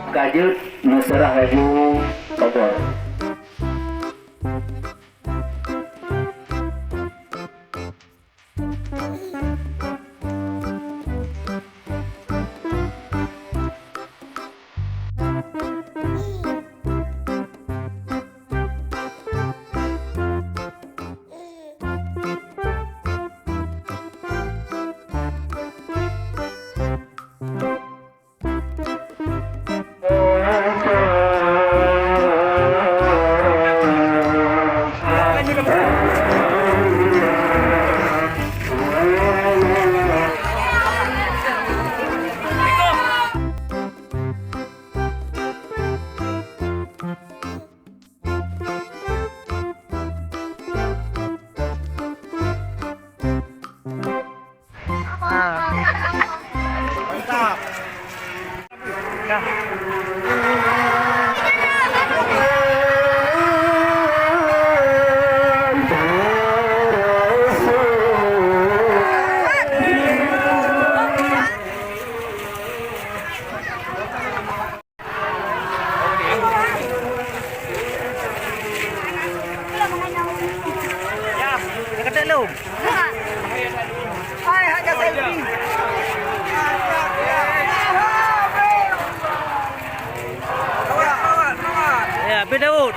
Kajut Nusrah Haju Obor. Daud.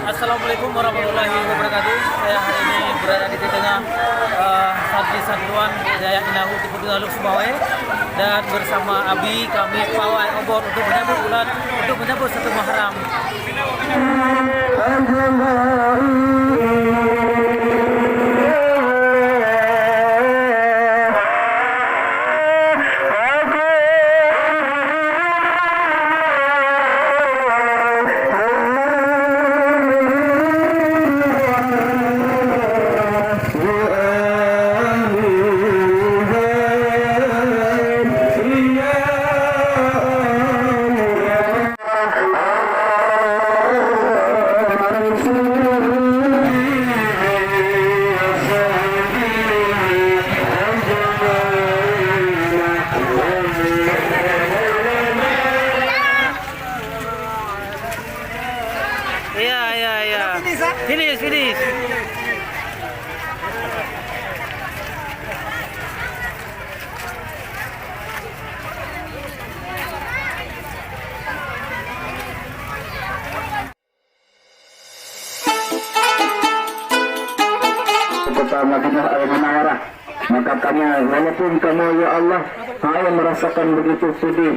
Assalamualaikum warahmatullahi wabarakatuh. Saya hari ini berada di tengah Sabji Satuan Jaya Inahu Tiputu Aluk Sumawe, dan bersama Abi kami pawai obor untuk menyambut satu Muharram. Finish. kota Madinah Al-Munawwarah. Maka kamu, walaupun kamu ya Allah hanya merasakan begitu pedih,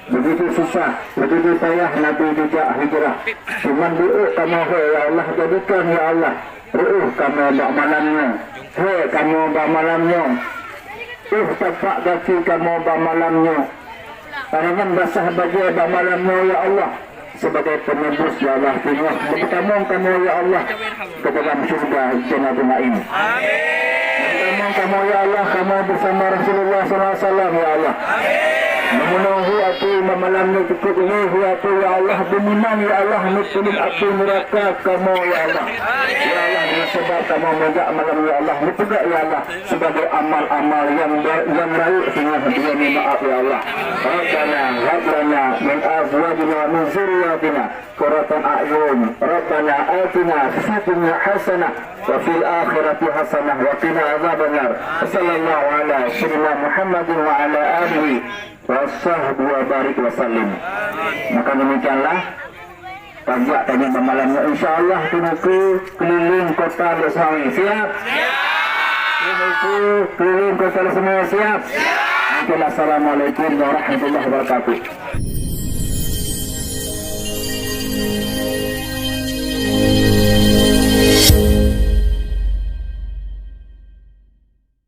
begitu susah, begitu payah Nabi tidak hijrah. Cuman doa kamu ya Allah, jadikan ya Allah kamu bak malamnya, kamu bak malamnya, tapak kaki kamu bak malamnya, tangan basah baju bak malamnya ya Allah, sebagai penebus ya Allah, bertemu kamu ya Allah ke dalam surga Jannatul Naim. Bertemu kamu ya Allah, kamu bersama Rasulullah SAW ya Allah. Memenuhi aku malamnya cukup ini aku ya Allah, beriman ya Allah, nutulin aku neraka kamu ya Allah. Ya Allah, dengan sebab kamu menjak malam ya Allah, juga ya Allah sebagai amal-amal yang baik sehingga dia maaf ya Allah. Rabbana min azwajina min zurriyatina qurratan a'yun. Rabbana atina fid dunya hasanah wa fil akhirati hasanah wa qina adzabannar. Sallallahu ala sayyidina Muhammadin wa ala alihi wasahbu wa barik wa sallim. Maka demikianlah pajak tadi malamnya, insyaallah tunuku keliling kota Besawi. Siap? Tunuku keliling kota semua siap? Assalamualaikum warahmatullahi wabarakatuh.